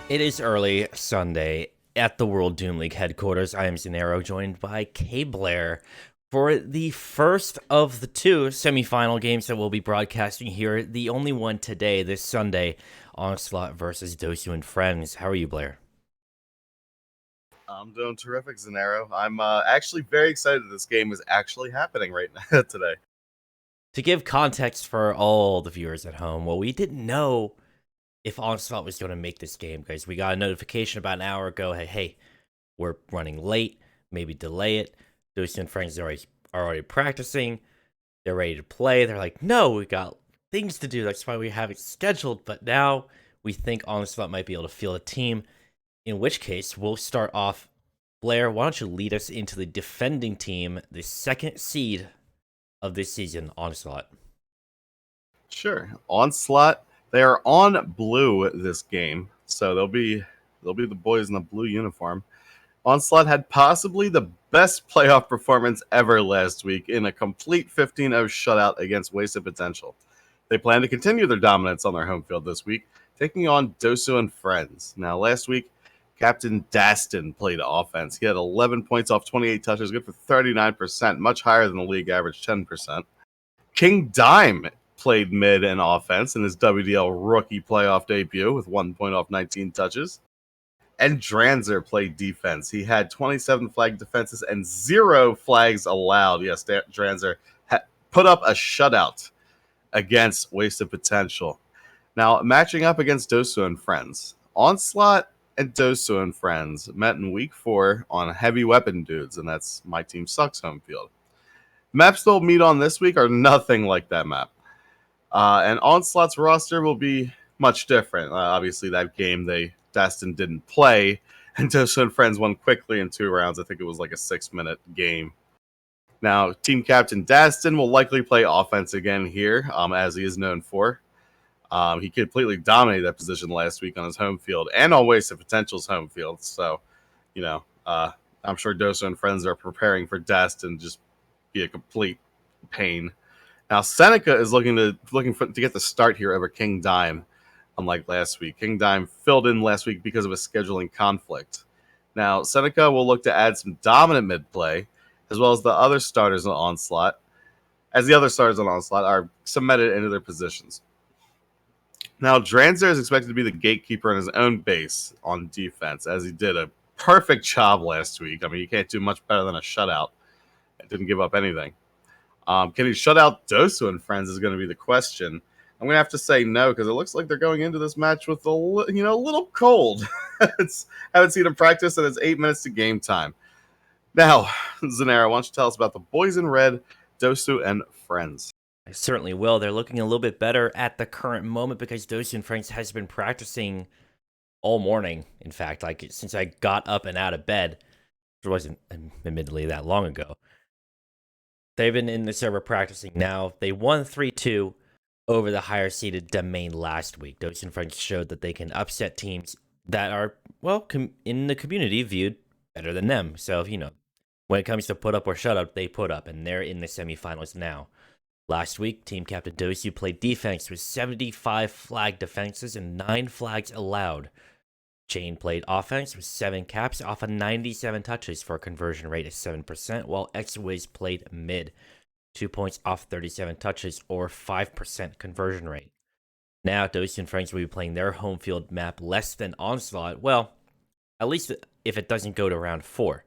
It is early Sunday at the World Doom League headquarters. I am Xenaero, joined by KBlair for the first of the two semifinal games that we'll be broadcasting here. The only one today, this Sunday, Onslaught versus Dosu and Friends. How are you, Blair? I'm doing terrific, Xenaero. I'm actually very excited that this game is actually happening right now today. To give context for all the viewers at home, well, we didn't know if Onslaught was going to make this game, guys. We got a notification about an hour ago. Hey, we're running late. Maybe delay it. Dosu and Friends are already practicing. They're ready to play. They're like, no, we got things to do. That's why we have it scheduled. But now we think Onslaught might be able to field a team. In which case, we'll start off. Blair, why don't you lead us into the defending team, the second seed of this season, Onslaught? Sure, Onslaught. They are on blue this game, so they'll be the boys in the blue uniform. Onslaught had possibly the best playoff performance ever last week in a complete 15-0 shutout against Wasted Potential. They plan to continue their dominance on their home field this week, taking on Dosu and Friends. Now, last week, Captain Daston played offense. He had 11 points off 28 touches, good for 39%, much higher than the league average 10%. King Dime played mid and offense in his WDL rookie playoff debut with 1 point off 19 touches. And Dranzer played defense. He had 27 flag defenses and 0 flags allowed. Yes, Dranzer put up a shutout against Wasted Potential. Now, matching up against Dosu and Friends. Onslaught and Dosu and Friends met in week 4 on Heavy Weapon Dudes, and that's My Team Sucks home field. Maps they'll meet on this week are nothing like that map. And Onslaught's roster will be much different. Obviously, that game Daston didn't play, and Dosu and Friends won quickly in 2 rounds. I think it was like a 6-minute game. Now, team captain Daston will likely play offense again here, as he is known for. He completely dominated that position last week on his home field and on Wasted Potential's home field. So, I'm sure Dosu and Friends are preparing for Daston to just be a complete pain. Now, Seneca is looking to get the start here over King Dime, unlike last week. King Dime filled in last week because of a scheduling conflict. Now, Seneca will look to add some dominant mid play, as well as the other starters on Onslaught, as the other starters on Onslaught are cemented into their positions. Now, Dranzer is expected to be the gatekeeper in his own base on defense, as he did a perfect job last week. I mean, you can't do much better than a shutout. It didn't give up anything. Can he shut out Dosu and Friends is going to be the question. I'm going to have to say no, because it looks like they're going into this match with a little cold. I haven't seen him practice, and it's 8 minutes to game time. Now, Xenaero, why don't you tell us about the boys in red, Dosu and Friends? I certainly will. They're looking a little bit better at the current moment because Dosu and Friends has been practicing all morning. In fact, like since I got up and out of bed, it wasn't admittedly that long ago. They've been in the server practicing now. They won 3-2 over the higher seeded Domain last week. Dosu and Friends showed that they can upset teams that are, well, in the community viewed better than them. So, when it comes to put up or shut up, they put up, and they're in the semifinals now. Last week, team captain Dosu played defense with 75 flag defenses and 9 flags allowed. Chain played offense with 7 caps off of 97 touches for a conversion rate of 7%, while X-Wiz played mid, 2 points off 37 touches or 5% conversion rate. Now, Dosu and Friends will be playing their home field map less than Onslaught, well, at least if it doesn't go to round 4.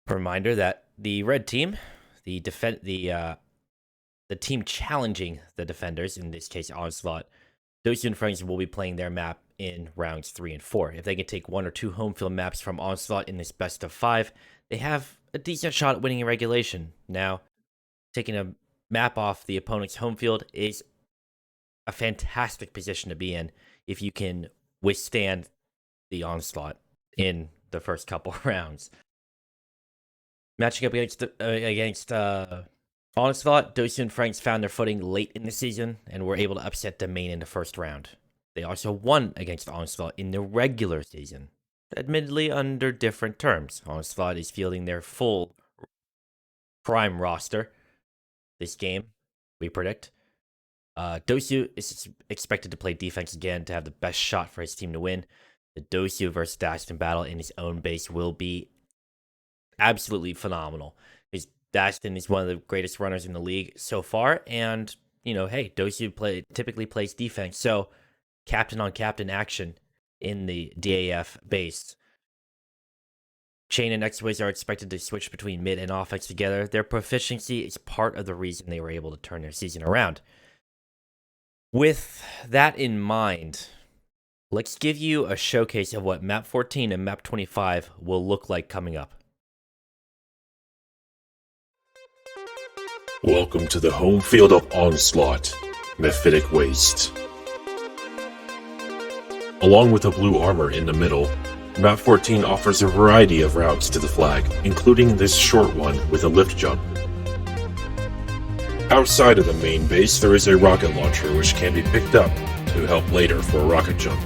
Reminder that the red team, the team challenging the defenders, in this case Onslaught, Dosu and Friends will be playing their map in rounds 3 and 4. If they can take 1 or 2 home field maps from Onslaught in this best of 5, they have a decent shot at winning in regulation. Now, taking a map off the opponent's home field is a fantastic position to be in if you can withstand the Onslaught in the first couple rounds. Matching up against Onslaught, Dosu and Friends found their footing late in the season and were able to upset Domain in the first round. They also won against Onslaught in the regular season, admittedly under different terms. Onslaught is fielding their full prime roster this game, we predict. Dosu is expected to play defense again to have the best shot for his team to win. the Dosu versus Dastin battle in his own base will be absolutely phenomenal. Because Dastin is one of the greatest runners in the league so far, and hey, Dosu typically plays defense, so captain on captain action in the DAF base. Chain and X-Wiz are expected to switch between mid and offense together. Their proficiency is part of the reason they were able to turn their season around. With that in mind, let's give you a showcase of what Map 14 and Map 25 will look like coming up. Welcome to the home field of Onslaught, Mephitic Waste. Along with the blue armor in the middle, Map 14 offers a variety of routes to the flag, including this short one with a lift jump. Outside of the main base, there is a rocket launcher which can be picked up to help later for a rocket jump.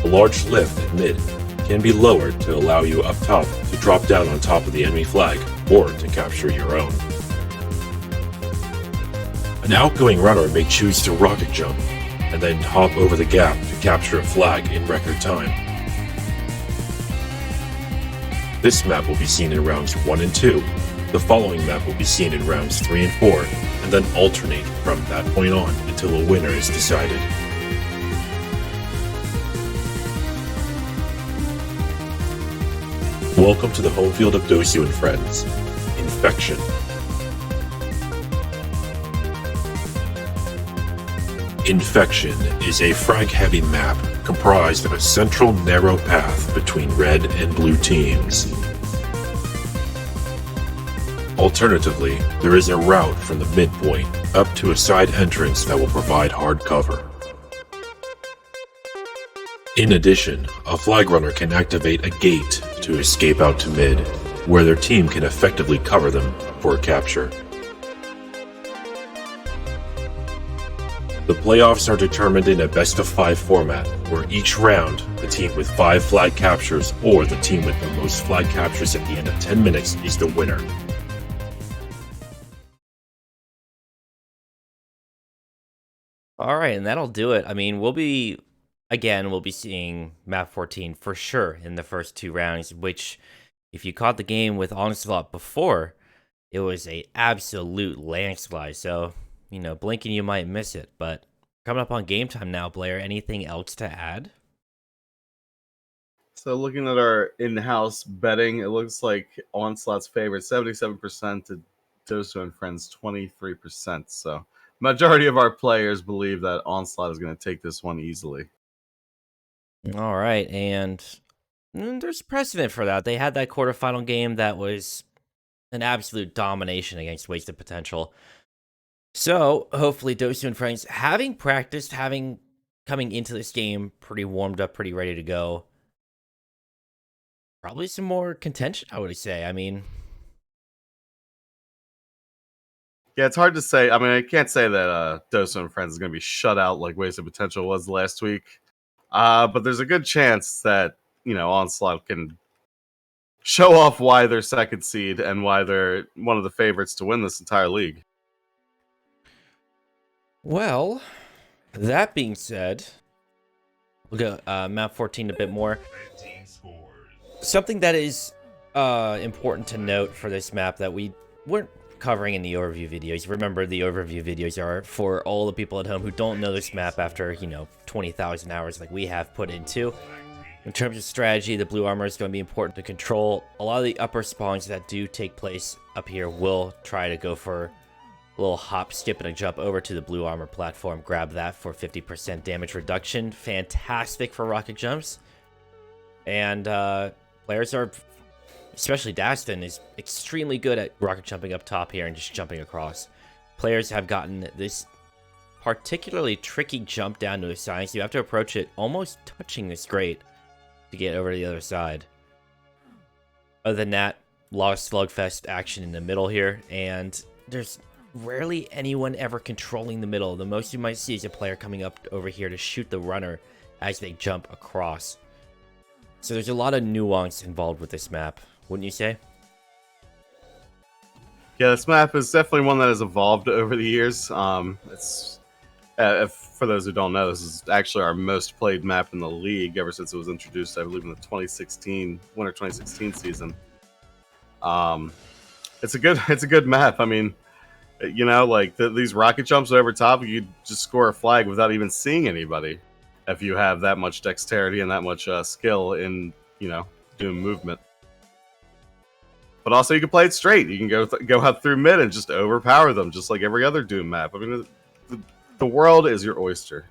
A large lift in mid can be lowered to allow you up top to drop down on top of the enemy flag or to capture your own. An outgoing runner may choose to rocket jump and then hop over the gap to capture a flag in record time. This map will be seen in rounds 1 and 2. The following map will be seen in rounds 3 and 4, and then alternate from that point on until a winner is decided. Welcome to the home field of Dosu and Friends, Infection. Infection is a frag-heavy map comprised of a central narrow path between red and blue teams. Alternatively, there is a route from the midpoint up to a side entrance that will provide hard cover. In addition, a flag runner can activate a gate to escape out to mid, where their team can effectively cover them for a capture. The playoffs are determined in a best-of-5 format, where each round, the team with 5 flag captures or the team with the most flag captures at the end of 10 minutes is the winner. All right, and that'll do it. I mean, we'll be seeing Map 14 for sure in the first 2 rounds, which, if you caught the game with Onslaught before, it was a absolute landslide. So, blinking you might miss it. But coming up on game time now, Blair, anything else to add? So looking at our in-house betting, it looks like Onslaught's favorite 77% to Dosu and Friends 23%. So majority of our players believe that Onslaught is going to take this one easily. All right, and there's precedent for that. They had that quarterfinal game that was an absolute domination against Wasted Potential. So, hopefully Dosu and Friends, having practiced, coming into this game pretty warmed up, pretty ready to go. Probably some more contention, I would say. I mean... Yeah, it's hard to say. I mean, I can't say that Dosu and Friends is going to be shut out like Wasted Potential was last week. But there's a good chance that, Onslaught can show off why they're second seed and why they're one of the favorites to win this entire league. Well, that being said, we'll go Map 14 a bit more. Something that is important to note for this map that we weren't covering in the overview videos. Remember, the overview videos are for all the people at home who don't know this map after, 20,000 hours like we have put into. In terms of strategy, the blue armor is going to be important to control. A lot of the upper spawns that do take place up here will try to go for a little hop, skip, and a jump over to the blue armor platform. Grab that for 50% damage reduction. Fantastic for rocket jumps. And players are, especially Dastin, is extremely good at rocket jumping up top here and just jumping across. Players have gotten this particularly tricky jump down to the side, so you have to approach it almost touching this grate to get over to the other side. Other than that, a lot of slugfest action in the middle here, and there's rarely anyone ever controlling the middle. The most you might see is a player coming up over here to shoot the runner as they jump across. So there's a lot of nuance involved with this map, wouldn't you say? Yeah, this map is definitely one that has evolved over the years. It's For those who don't know, this is actually our most played map in the league ever since it was introduced, I believe, in the 2016 winter 2016 season. It's a good map. I mean, you know, like these rocket jumps over top, you just score a flag without even seeing anybody. If you have that much dexterity and that much skill in, you know, doing movement. But also, you can play it straight. You can go up through mid and just overpower them, just like every other Doom map. I mean, the world is your oyster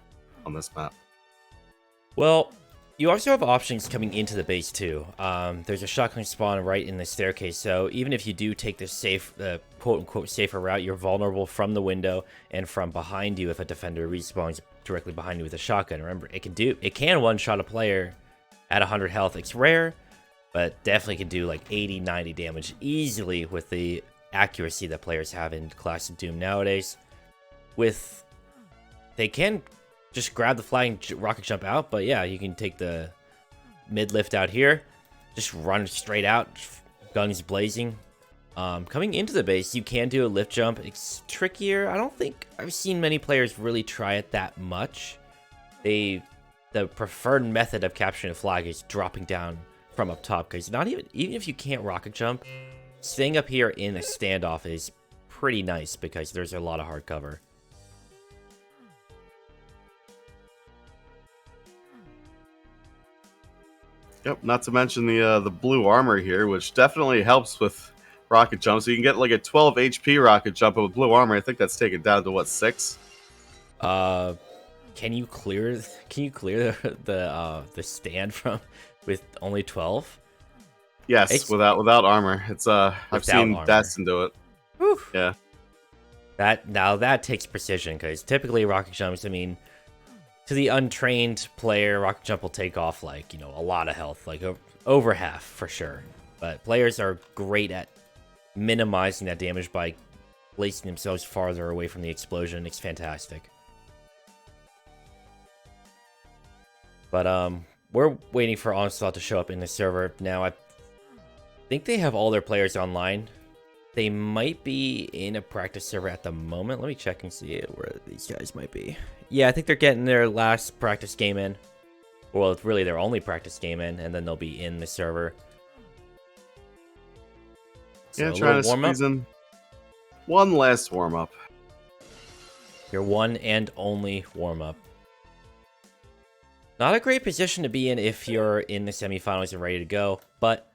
on this map. Well, you also have options coming into the base too. There's a shotgun spawn right in the staircase, so even if you do take the safe, quote-unquote safer route, you're vulnerable from the window and from behind you if a defender respawns directly behind you with a shotgun. Remember, it can one-shot a player at 100 health. It's rare, but definitely can do like 80, 90 damage easily with the accuracy that players have in Classic Doom nowadays. They can just grab the flag and rocket jump out, but yeah, you can take the mid lift out here, just run straight out, guns blazing. Coming into the base, you can do a lift jump. It's trickier. I don't think I've seen many players really try it that much. The preferred method of capturing a flag is dropping down from up top, because even if you can't rocket jump, staying up here in a standoff is pretty nice because there's a lot of hard cover. Yep, not to mention the blue armor here, which definitely helps with rocket jump. So you can get like a 12 HP rocket jump with blue armor. I think that's taken down to what, 6? Can you clear the stand with only 12? Yes, without armor. It's I've seen armor. Destin do it. Whew. Yeah. That takes precision, because typically rocket jumps, I mean, to the untrained player, rocket jump will take off like, you know, a lot of health, like over half for sure. But players are great at minimizing that damage by placing themselves farther away from the explosion. It's fantastic. But we're waiting for Onslaught to show up in the server now. I think they have all their players online. They might be in a practice server at the moment. Let me check and see where these guys might be. Yeah, I think they're getting their last practice game in. Well, it's really their only practice game in, and then they'll be in the server. So Yeah, trying to squeeze in one last warm-up. Your one and only warm-up. Not a great position to be in if you're in the semifinals and ready to go, but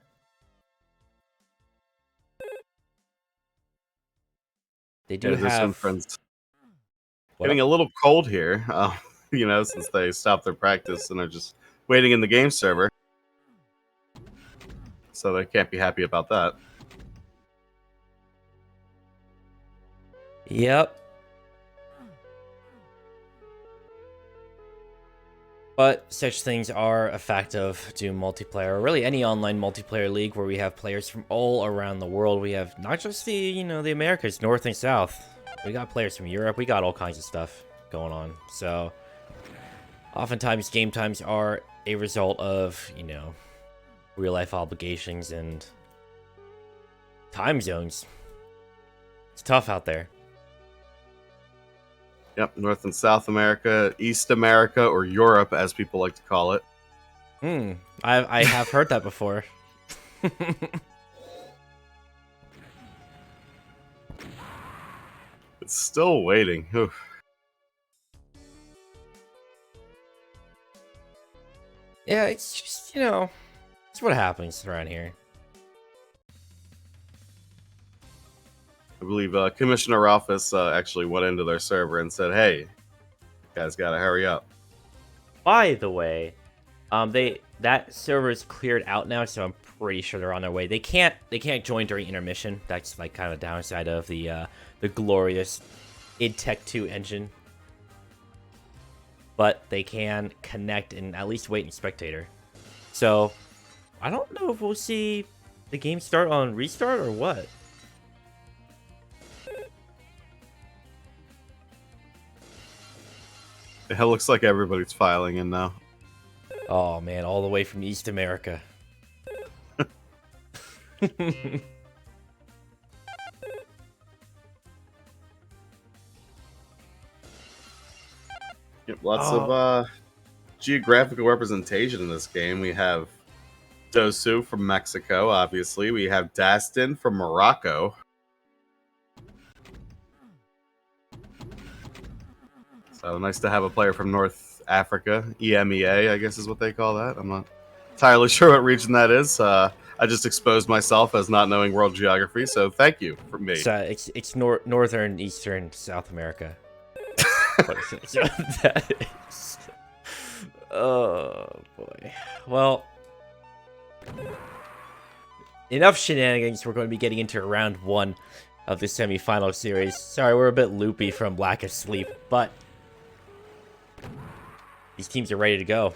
they do have some friends what getting up? a little cold here, you know, since they stopped their practice and are just waiting in the game server. So they can't be happy about that. Yep. But such things are a fact of Doom multiplayer, or really any online multiplayer league where we have players from all around the world. We have not just the Americas, North and South. We got players from Europe. We got all kinds of stuff going on. So oftentimes game times are a result of, real life obligations and time zones. It's tough out there. Yep, North and South America, East America, or Europe, as people like to call it. I have heard that before. It's still waiting. Oof. Yeah, it's just, it's what happens around here. I believe Commissioner Office actually went into their server and said, "Hey, you guys gotta hurry up." By the way, that server is cleared out now, so I'm pretty sure they're on their way. They can't join during intermission. That's like kind of a downside of the glorious id Tech 2 engine. But they can connect and at least wait in spectator. So I don't know if we'll see the game start on restart or what. It looks like everybody's filing in now. Oh man, all the way from East America. Yep, lots of geographical representation in this game. We have Dosu from Mexico, obviously. We have Dastin from Morocco. So nice to have a player from North Africa. EMEA, I guess is what they call that. I'm not entirely sure what region that is. I just exposed myself as not knowing world geography, so thank you for me. So it's northern, eastern, South America. So that is. Oh boy. Well, enough shenanigans. We're going to be getting into round 1 of the semifinal series. Sorry, we're a bit loopy from lack of sleep, but these teams are ready to go.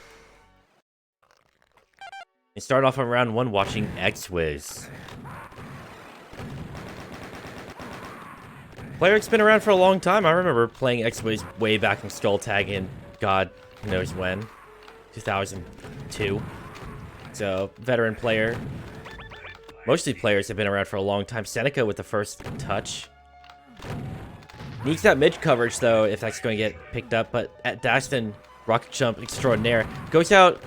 And start off on round 1 watching X-Wiz. Playric's been around for a long time. I remember playing X-Wiz way back in Skull Tag in God knows when. 2002. So, veteran player. Mostly players have been around for a long time. Seneca with the first touch. Needs that mid coverage, though, if that's going to get picked up. But at Dastin, rocket jump extraordinaire. Goes out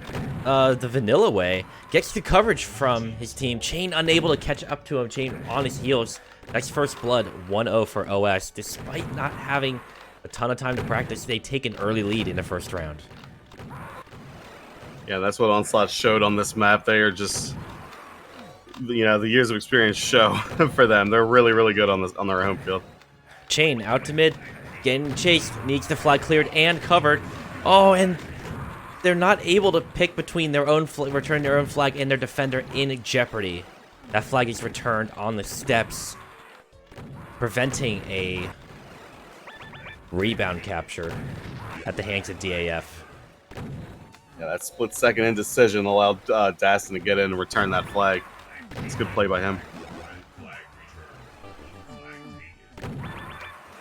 the vanilla way. Gets the coverage from his team. Chain unable to catch up to him. Chain on his heels. That's first blood. 1-0 for OS. Despite not having a ton of time to practice, they take an early lead in the first round. Yeah, that's what Onslaught showed on this map. They are just, the years of experience show for them. They're really, really good on their home field. Chain out to mid, getting chased, needs the flag cleared and covered. Oh, and they're not able to pick between their own return their own flag and their defender in jeopardy. That flag is returned on the steps, preventing a rebound capture at the hands of DAF. Yeah, that split-second indecision allowed Dastin to get in and return that flag. It's a good play by him.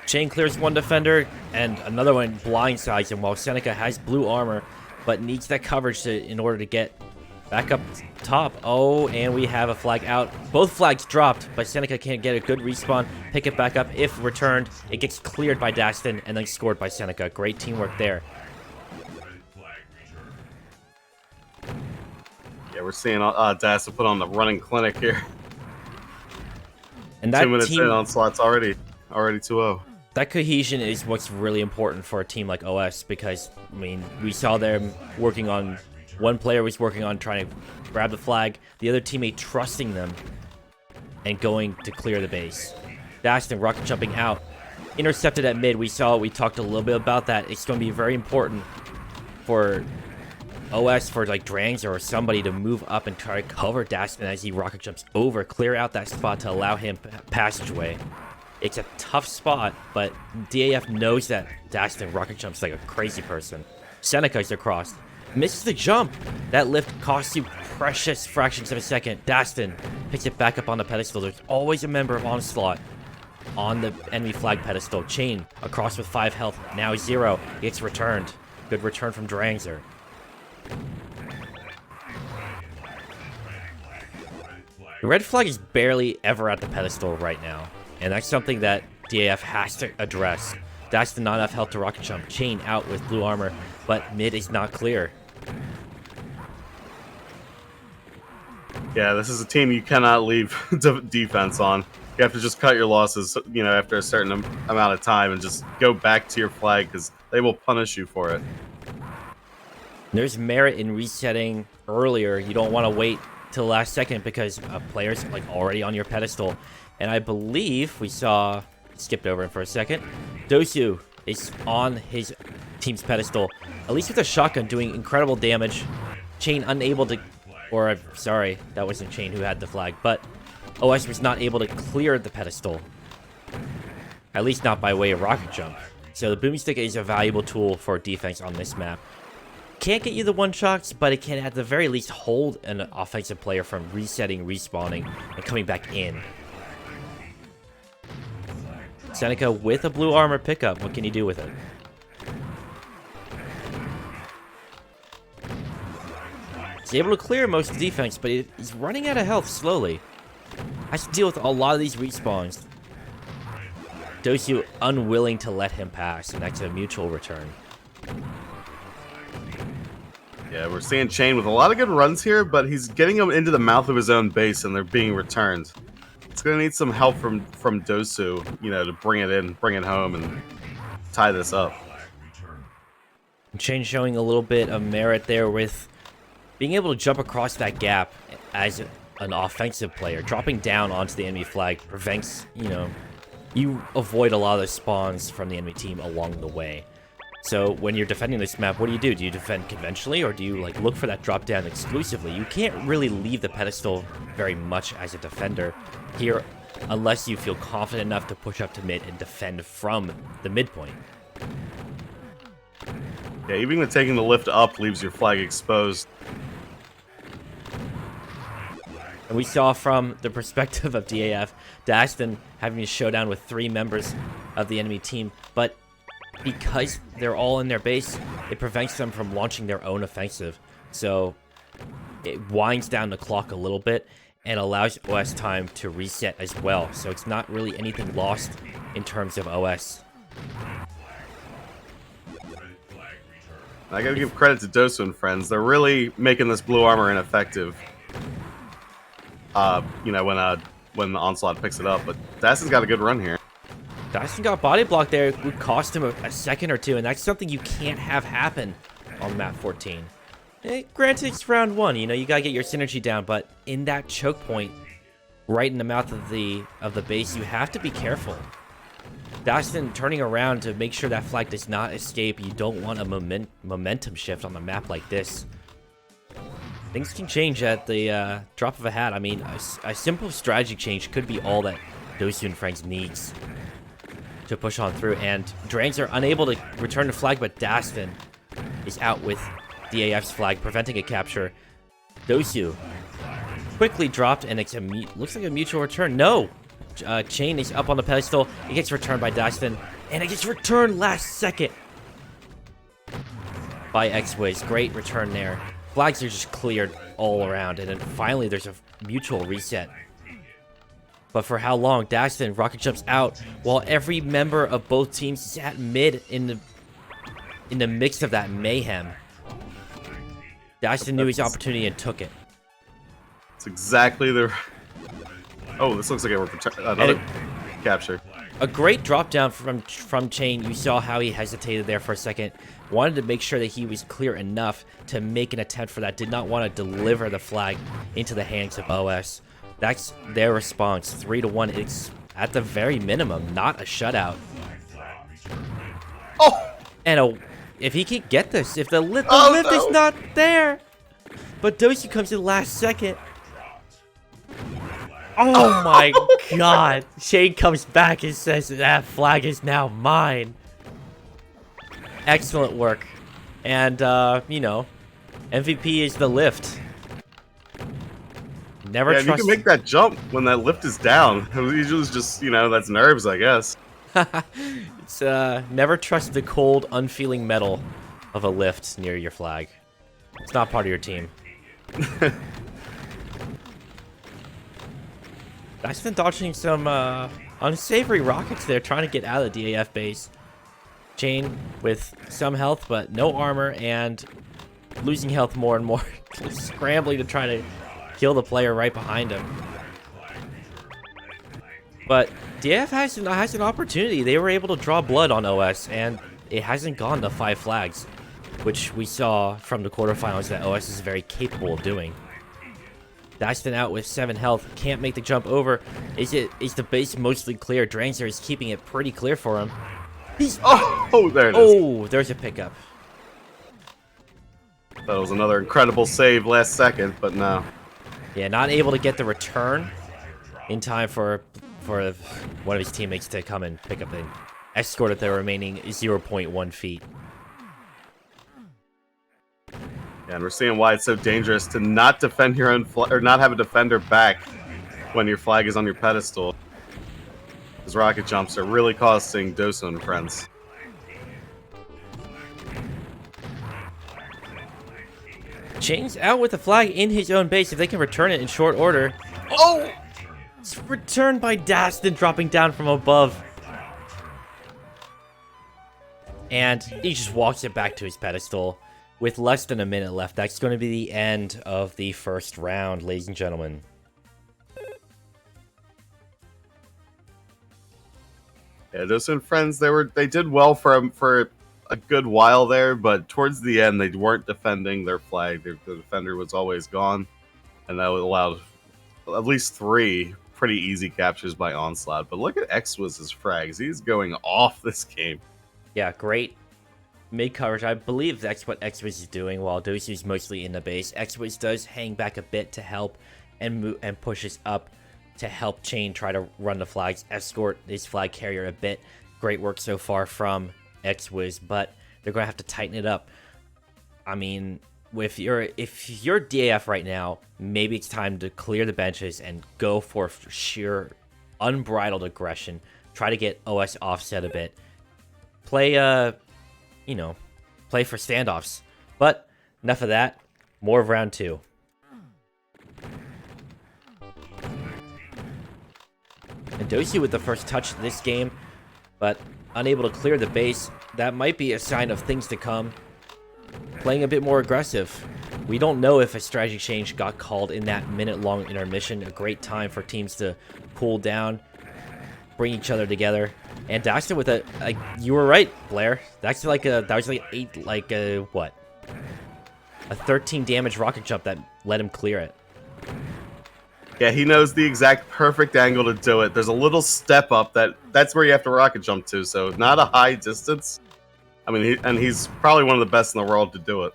Chain clears one defender, and another one blindsides him while Seneca has blue armor, but needs that coverage in order to get back up top. Oh, and we have a flag out. Both flags dropped, but Seneca can't get a good respawn, pick it back up. If returned, it gets cleared by Dastin and then scored by Seneca. Great teamwork there. Yeah, we're seeing Dastin put on the running clinic here. And that 2 minutes in, Onslaught's already 2-0. That cohesion is what's really important for a team like OS because, I mean, we saw them working on... One player was working on trying to grab the flag, the other teammate trusting them and going to clear the base. Dastin rocket jumping out. Intercepted at mid, we talked a little bit about that. It's going to be very important for OS, for like Drangs or somebody to move up and try to cover Dastin as he rocket jumps over, clear out that spot to allow him passageway. It's a tough spot, but DAF knows that Dastin rocket jumps like a crazy person. Seneca's across. Misses the jump. That lift costs you precious fractions of a second. Dastin picks it back up on the pedestal. There's always a member of Onslaught on the enemy flag pedestal. Chain across with 5 health. Now 0. It's returned. Good return from Drangzer. The red flag is barely ever at the pedestal right now. And that's something that DAF has to address. Dastin not enough health to rocket jump. Chain out with blue armor, but mid is not clear. Yeah, this is a team you cannot leave defense on. You have to just cut your losses, after a certain amount of time and just go back to your flag because they will punish you for it. There's merit in resetting earlier. You don't want to wait till the last second because a player's like already on your pedestal. And I believe we saw, skipped over him for a second, Dosu is on his team's pedestal, at least with a shotgun, doing incredible damage. Chain unable to, or sorry, that wasn't Chain who had the flag, but OS was not able to clear the pedestal. At least not by way of rocket jump. So the boomstick is a valuable tool for defense on this map. Can't get you the one-shots, but it can at the very least hold an offensive player from resetting, respawning, and coming back in. Seneca with a blue armor pickup. What can you do with it? He's able to clear most of the defense, but he's running out of health slowly. Has to deal with a lot of these respawns. Dosu unwilling to let him pass, and that's a mutual return. Yeah, we're seeing Chain with a lot of good runs here, but he's getting them into the mouth of his own base, and they're being returned. It's going to need some help from Dosu, you know, to bring it in, bring it home, and tie this up. Chain showing a little bit of merit there with being able to jump across that gap as an offensive player. Dropping down onto the enemy flag prevents, you know, you avoid a lot of the spawns from the enemy team along the way. So when you're defending this map, what do? Do you defend conventionally, or do you like look for that drop down exclusively? You can't really leave the pedestal very much as a defender here unless you feel confident enough to push up to mid and defend from the midpoint. Yeah, even taking the lift up leaves your flag exposed. And we saw from the perspective of DAF, Daston having a showdown with 3 members of the enemy team, but because they're all in their base, it prevents them from launching their own offensive. So it winds down the clock a little bit and allows OS time to reset as well. So it's not really anything lost in terms of OS. I gotta give credit to Dosu and friends. They're really making this blue armor ineffective. You know, when the Onslaught picks it up, but Daston's got a good run here. Dyson got body block there. It would cost him a second or two, and that's something you can't have happen on map 14. Granted, it's round 1, you know, you gotta get your synergy down, but in that choke point, right in the mouth of the base, you have to be careful. Daston turning around to make sure that flag does not escape. You don't want a momentum shift on the map like this. Things can change at the drop of a hat. I mean, a simple strategy change could be all that Dosu and Franks needs to push on through. And Drangs are unable to return the flag, but Daston is out with DAF's flag, preventing a capture. Dosu quickly dropped, and it's looks like a mutual return. No! Chain is up on the pedestal. It gets returned by Daston, and it gets returned last second by X-Wiz. Great return there. Flags are just cleared all around, and then finally there's a mutual reset. But for how long? Daston rocket jumps out while every member of both teams is at mid in the mix of that mayhem. Daston knew his opportunity and took it. It's exactly the... Oh, this looks like another capture. A great drop down from Chain. You saw how he hesitated there for a second. Wanted to make sure that he was clear enough to make an attempt for that. Did not want to deliver the flag into the hands of OS. That's their response. 3-1. It's at the very minimum not a shutout. Oh! And if he can get this, if the lift no. is not there, but Dosu comes in last second. Oh my god. Shane comes back and says that flag is now mine. Excellent work. And, you know, MVP is the lift. Never trust... trust... you can make that jump when that lift is down. Usually it's just, you know, that's nerves, I guess. It's, never trust the cold, unfeeling metal of a lift near your flag. It's not part of your team. I've been dodging some unsavory rockets there, trying to get out of the DAF base. Chain with some health, but no armor, and losing health more and more. Scrambling to try to kill the player right behind him. But DAF has an opportunity. They were able to draw blood on OS, and it hasn't gone to 5 flags, which we saw from the quarterfinals that OS is very capable of doing. Daston out with 7 health, can't make the jump over. Is the base mostly clear? Drangster is keeping it pretty clear for him. Oh, there it is. Oh, there's a pickup. That was another incredible save last second, but no. Yeah, not able to get the return in time for one of his teammates to come and pick up and escort at the remaining 0.1 feet. Yeah, and we're seeing why it's so dangerous to not defend your own flag, or not have a defender back when your flag is on your pedestal. Those rocket jumps are really costing Dosu and friends. Chain's out with the flag in his own base. If they can return it in short order. Oh! It's returned by Daston, dropping down from above. And he just walks it back to his pedestal. with less than a minute left, that's going to be the end of the first round, ladies and gentlemen. Yeah, Dosu and friends, they did well for a good while there, but towards the end they weren't defending their flag. The defender was always gone, and that allowed at least 3 pretty easy captures by Onslaught. But look at Xwiz's frags; he's going off this game. Yeah, great mid coverage. I believe that's what Xwiz is doing, while Dosu's mostly in the base. Xwiz does hang back a bit to help and move and pushes up to help Chain try to run the flags, escort his flag carrier a bit. Great work so far from Xwiz, but they're going to have to tighten it up. I mean, if you're DAF right now, maybe it's time to clear the benches and go for sheer unbridled aggression. Try to get OS offset a bit. Play, play for standoffs. But enough of that. More of round 2. And Dosu with the first touch this game, but unable to clear the base. That might be a sign of things to come. Playing a bit more aggressive. We don't know if a strategy change got called in that minute-long intermission. A great time for teams to cool down, bring each other together. And Daxter with you were right, Blair. That was like a 13 damage rocket jump that let him clear it. Yeah, he knows the exact perfect angle to do it. There's a little step up that's where you have to rocket jump to, so not a high distance. I mean, he's probably one of the best in the world to do it.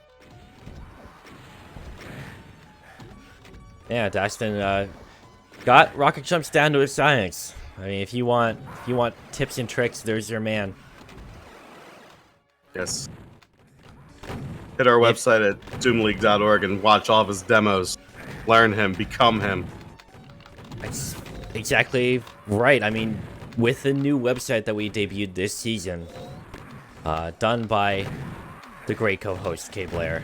Yeah, Daxton got rocket jumps down to his science. I mean, if you want tips and tricks, there's your man. Yes. Hit our website at doomleague.org and watch all of his demos. Learn him, become him. That's exactly right. I mean, with the new website that we debuted this season, done by the great co-host KBlair,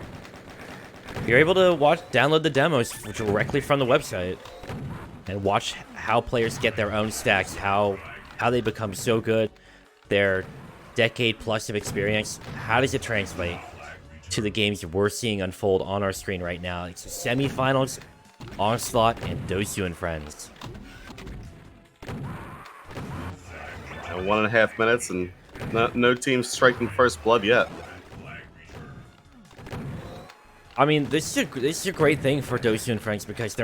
you're able to download the demos directly from the website and watch how players get their own stacks, how they become so good, their decade plus of experience. How does it translate to the games we're seeing unfold on our screen right now? It's the semifinals, Onslaught and Dosu and friends. 1.5 minutes and no team striking first blood yet. I mean, this is a great thing for Dosu and friends because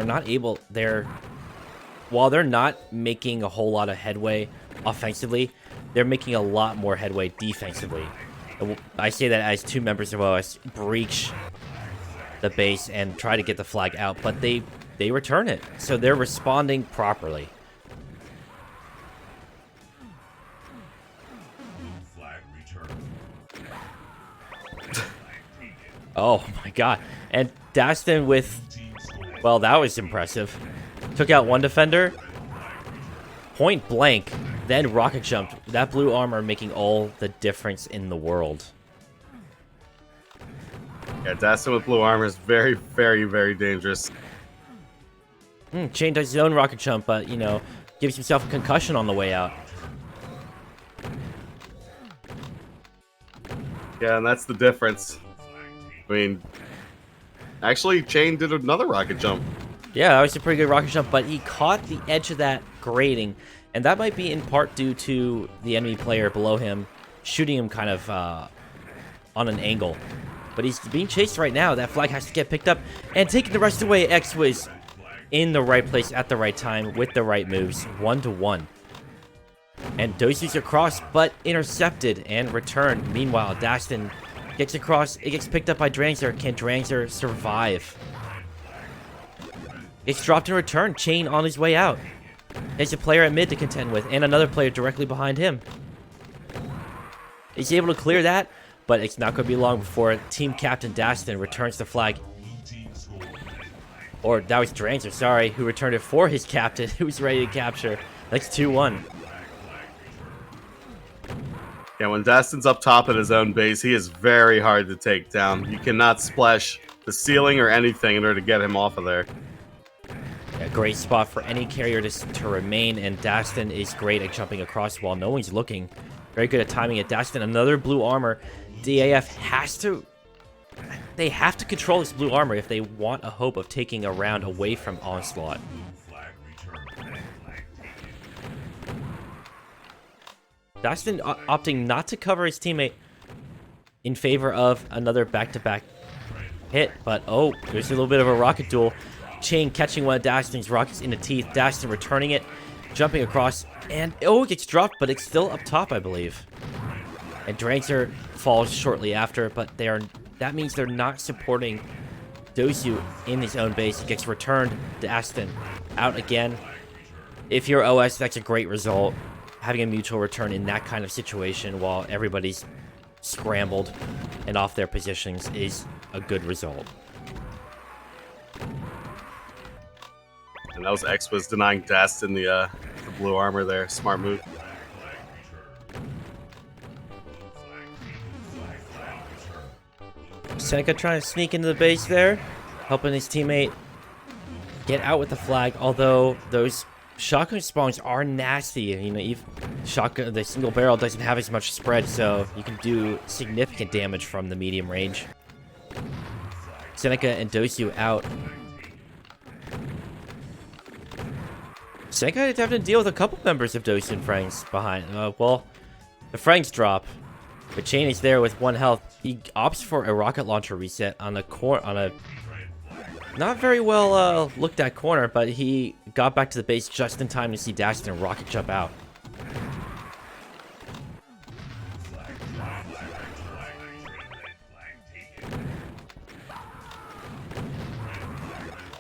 while they're not making a whole lot of headway offensively, they're making a lot more headway defensively. I say that as 2 members of OS breach the base and try to get the flag out, but they return it, so they're responding properly. Oh my god. And Daston with, well, that was impressive. Took out one defender, point blank, then rocket jumped. That blue armor making all the difference in the world. Yeah, Daston with blue armor is very, very, very dangerous. Chain does his own rocket jump, but, gives himself a concussion on the way out. Yeah, and that's the difference. I mean, actually, Chain did another rocket jump. Yeah, that was a pretty good rocket jump, but he caught the edge of that grating, and that might be in part due to the enemy player below him shooting him kind of on an angle. But he's being chased right now. That flag has to get picked up and taking the rest away. Xwiz in the right place at the right time with the right moves. 1-1. And Dosu's across, but intercepted and returned. Meanwhile, Daston gets across. It gets picked up by Drangzer. Can Drangzer survive? It's dropped in return. Chain on his way out. There's a player at mid to contend with, and another player directly behind him. He's able to clear that, but it's not going to be long before team captain Daston returns the flag. Or that was Drangzer, sorry, who returned it for his captain, who's ready to capture. That's 2-1. Yeah, when Daston's up top at his own base, he is very hard to take down. You cannot splash the ceiling or anything in order to get him off of there. A great spot for any carrier to remain, and Daston is great at jumping across while no one's looking. Very good at timing it. Daston, another blue armor. DAF has to they have to control this blue armor if they want a hope of taking a round away from Onslaught. Dastin opting not to cover his teammate in favor of another back-to-back hit, but oh, there's a little bit of a rocket duel. Chain catching one of Dastin's rockets in the teeth, Dastin returning it, jumping across, and oh, it gets dropped, but it's still up top, I believe. And Dragster falls shortly after, but that means they're not supporting Dosu in his own base. It gets returned, Dastin out again. If you're OS, that's a great result. Having a mutual return in that kind of situation while everybody's scrambled and off their positions is a good result. And that was X was denying Dastin the blue armor there. Smart move. Seneca trying to sneak into the base there, helping his teammate get out with the flag, although those shotgun spawns are nasty. You know, even the single barrel doesn't have as much spread, so you can do significant damage from the medium range. Seneca and Dosu out. Seneca is having to deal with a couple members of Dosu and Franks behind. Well, the Franks drop, but Chain is there with 1 health. He opts for a rocket launcher reset on a not very well looked at corner, but he got back to the base just in time to see Dastin rocket jump out.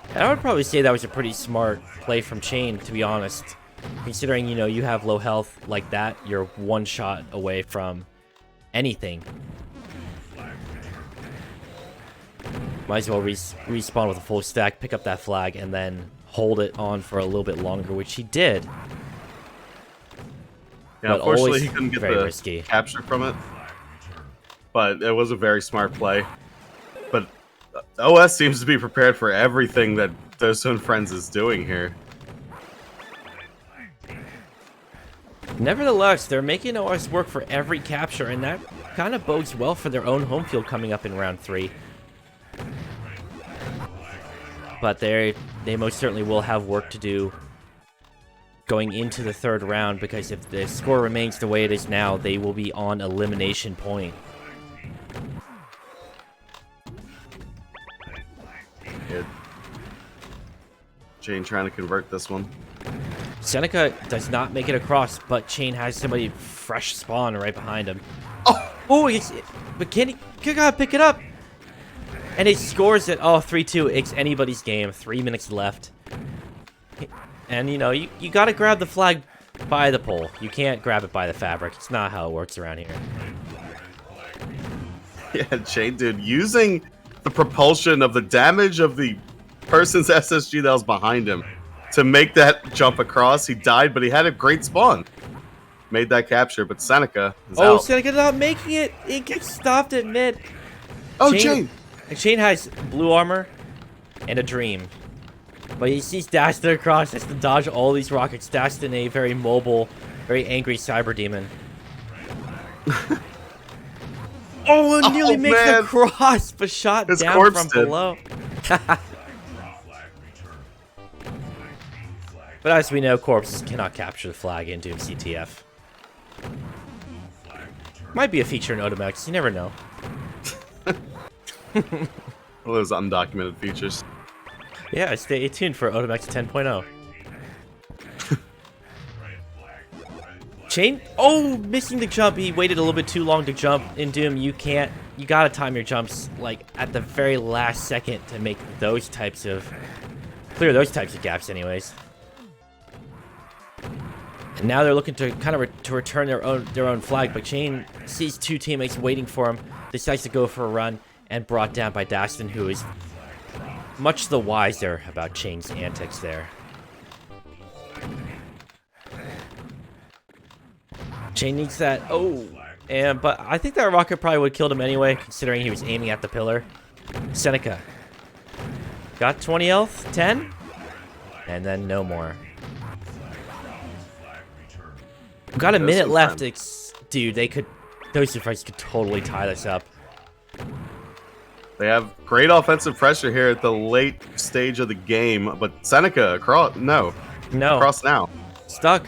And I would probably say that was a pretty smart play from Chain, to be honest. Considering, you know, you have low health like that, you're 1 shot away from anything. Might as well respawn with a full stack, pick up that flag, and then hold it on for a little bit longer, which he did. Yeah, but unfortunately he couldn't get the risky capture from it. But it was a very smart play. But OS seems to be prepared for everything that Dosu and Friends is doing here. Nevertheless, they're making OS work for every capture, and that kind of bodes well for their own home field coming up in round 3. But they most certainly will have work to do going into the 3rd round, because if the score remains the way it is now, they will be on elimination point. Yeah. Chain trying to convert this one. Seneca does not make it across, but Chain has somebody fresh spawn right behind him. Oh, But can he gotta pick it up? And he scores it. 3-2. It's anybody's game. 3 minutes left. And, you know, you gotta grab the flag by the pole. You can't grab it by the fabric. It's not how it works around here. yeah, Chain, dude, using the propulsion of the damage of the person's SSG that was behind him to make that jump across. He died, but he had a great spawn. Made that capture, but Seneca is out. Seneca's not making it. It gets stopped at mid. Oh, Chain! Chain has blue armor and a dream. But he sees Dastin across, has to dodge all these rockets. Dastin, a very mobile, very angry cyber demon. Nearly makes the cross, but shot His down corpse from did. below. But as we know, corpses cannot capture the flag in Doom CTF. Might be a feature in Odomex, you never know. All those undocumented features. Yeah, stay tuned for Odomex 10.0. Chain, missing the jump. He waited a little bit too long to jump. In Doom, you gotta time your jumps, like, at the very last second to make those types of, clear those types of gaps anyways. And now they're looking to kind of to return their own flag, but Chain sees 2 teammates waiting for him, decides to go for a run, and brought down by Dastin, who is much the wiser about Chain's antics there. Chain needs that. But I think that rocket probably would have killed him anyway, considering he was aiming at the pillar. Seneca got 20 health, 10, and then no more. Got a minute left. Dude, those two fights could totally tie this up. They have great offensive pressure here at the late stage of the game, but Seneca across now. Stuck.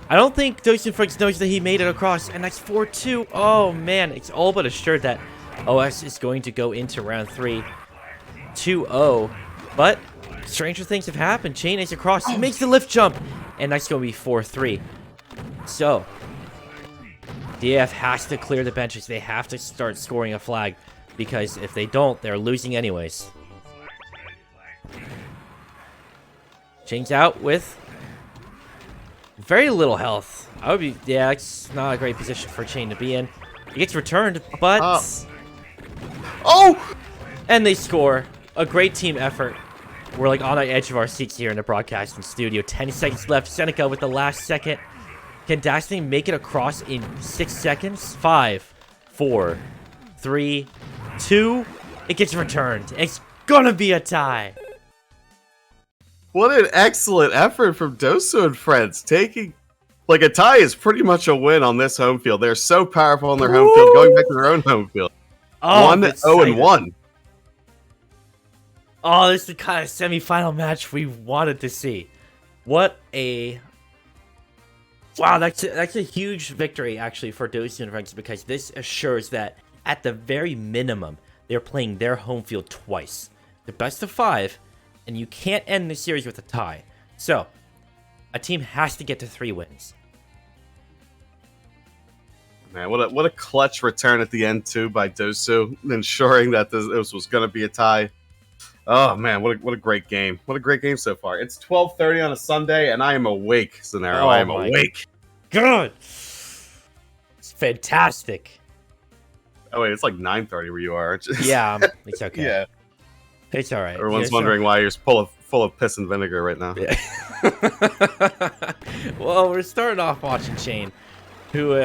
I don't think Dosu Franks knows that he made it across, and that's 4-2. Oh man, it's all but assured that OS is going to go into round 3 2-0. But stranger things have happened. Chain is across. He makes the lift jump, and that's going to be 4-3. So DF has to clear the benches. They have to start scoring a flag, because if they don't, they're losing anyways. Chain's out with very little health. Yeah, it's not a great position for Chain to be in. He gets returned, but oh, and they score. A great team effort. We're like on the edge of our seats here in the broadcasting studio. 10 seconds left. Seneca with the last second. Can Destiny make it across in 6 seconds? 5, 4, 3, 2. It gets returned. It's gonna be a tie. what an excellent effort from Dosu and friends. Taking, like, a tie is pretty much a win on this home field. They're so powerful on their home field, going back to their own home field. Oh, 1-0-1. Oh, this is the kind of semifinal match we wanted to see. What a... Wow, that's a huge victory, actually, for Dosu and Franks, because this assures that, at the very minimum, they're playing their home field twice. The best of 5, and you can't end the series with a tie. So, a team has to get to 3 wins. Man, what a clutch return at the end, too, by Dosu, ensuring that this was going to be a tie. Oh, man, what a great game. What a great game so far. It's 12:30 on a Sunday, and I am awake, Xenaero. I am awake. God! It's fantastic. Oh, wait, it's like 9:30 where you are. Yeah, it's okay. Yeah. It's all right. Everyone's wondering why you're full of piss and vinegar right now. Yeah. Well, we're starting off watching Chain, who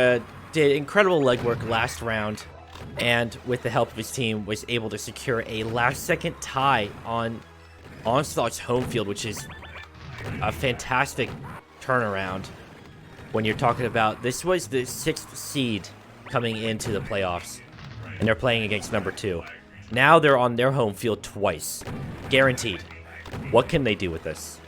did incredible legwork last round, and with the help of his team, was able to secure a last-second tie on Onslaught's home field, which is a fantastic turnaround. When you're talking about, this was the 6th seed coming into the playoffs, and they're playing against number 2. Now they're on their home field twice. Guaranteed. What can they do with this?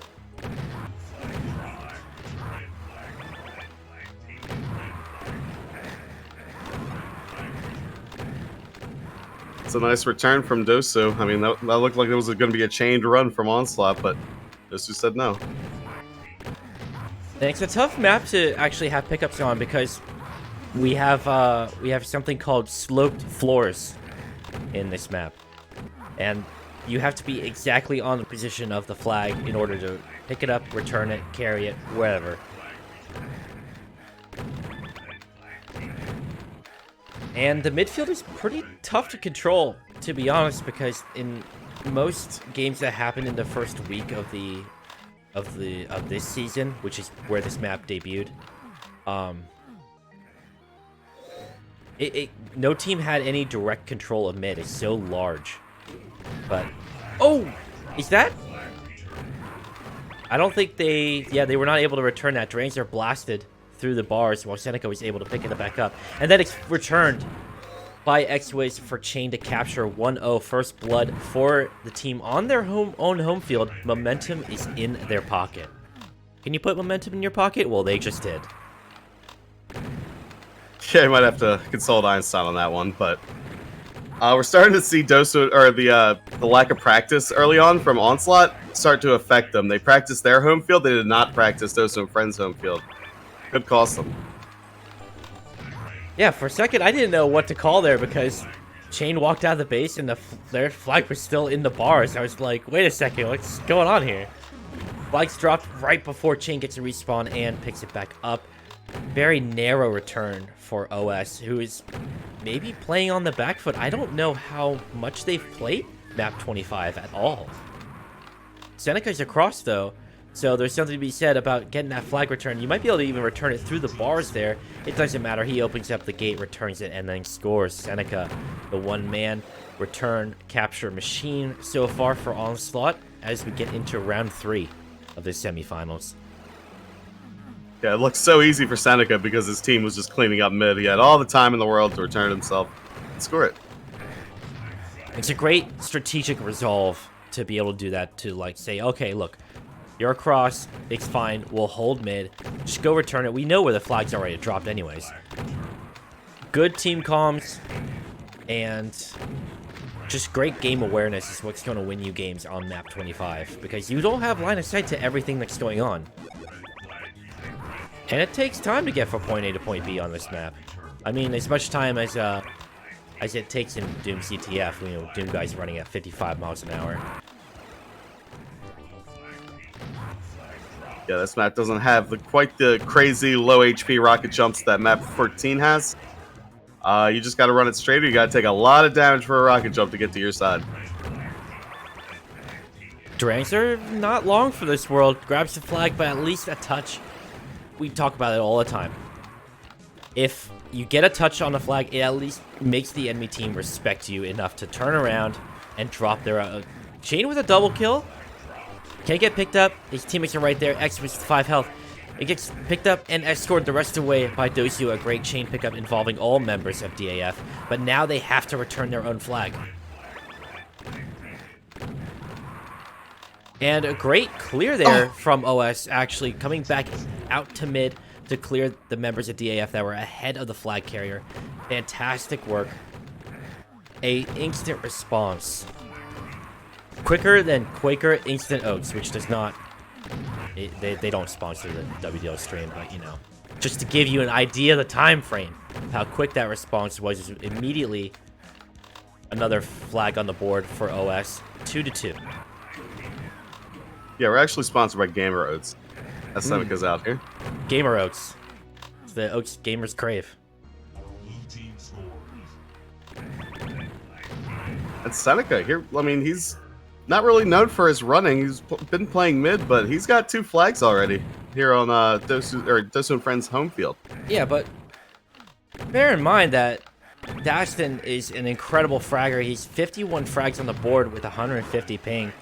It's a nice return from Dosu. I mean, that looked like it was going to be a chained run from Onslaught, but Dosu said no. And it's a tough map to actually have pickups on, because we have something called sloped floors in this map, and you have to be exactly on the position of the flag in order to pick it up, return it, carry it, wherever. And the midfield is pretty tough to control, to be honest, because in most games that happen in the first week of this season, which is where this map debuted, no team had any direct control of mid. It's so large. But is that? I don't think they were not able to return that. Drains are blasted through the bars while Seneca was able to pick it back up. And then it's returned by X-Wiz for Chain to capture 1-0 first blood for the team on their own home field. Momentum is in their pocket. Can you put momentum in your pocket? Well, they just did. Yeah, you might have to consult Einstein on that one, but we're starting to see Dosu, or the lack of practice early on from Onslaught start to affect them. They practiced their home field. They did not practice Dosu and Friends' home field. Could cost them. Yeah, for a second, I didn't know what to call there, because Chain walked out of the base and their flag was still in the bars. I was like, wait a second, what's going on here? Flag's dropped right before Chain gets a respawn and picks it back up. Very narrow return for OS, who is maybe playing on the back foot. I don't know how much they've played map 25 at all. Seneca's across, though, so there's something to be said about getting that flag return. You might be able to even return it through the bars there. It doesn't matter. He opens up the gate, returns it, and then scores. Seneca, the one-man return capture machine so far for Onslaught as we get into round 3 of the semifinals. Yeah, it looked so easy for Seneca because his team was just cleaning up mid. He had all the time in the world to return himself and score it. It's a great strategic resolve to be able to do that, to like say, okay, look, you're across, it's fine, we'll hold mid, just go return it. We know where the flag's already dropped anyways. Good team comms, and just great game awareness is what's going to win you games on map 25, because you don't have line of sight to everything that's going on. And it takes time to get from point A to point B on this map. I mean, as much time as it takes in Doom CTF, you know, Doom guys running at 55 miles an hour. Yeah, this map doesn't have quite the crazy low HP rocket jumps that map 14 has. You just got to run it straight, or you got to take a lot of damage for a rocket jump to get to your side. Drangs are not long for this world. Grabs the flag by at least a touch. We talk about it all the time. If you get a touch on the flag, it at least makes the enemy team respect you enough to turn around and drop their chain with a double kill. Can't get picked up. His teammates are right there. X with 5 health. It gets picked up and escorted the rest of the way by Dosu, a great chain pickup involving all members of DAF. But now they have to return their own flag. And a great clear there from OS, actually coming back out to mid to clear the members of DAF that were ahead of the flag carrier. Fantastic work. A instant response. Quicker than Quaker Instant Oaks, which does not... They don't sponsor the WDL stream, but, you know. Just to give you an idea of the time frame, how quick that response was, immediately another flag on the board for OS. 2-2. Yeah, we're actually sponsored by Gamer Oats. That's Seneca's out here. Gamer Oats. It's the Oats gamers crave. And Seneca here, I mean, he's not really known for his running. He's been playing mid, but he's got 2 flags already here on Dosu and Friends home field. Yeah, but bear in mind that Daston is an incredible fragger. He's 51 frags on the board with 150 ping.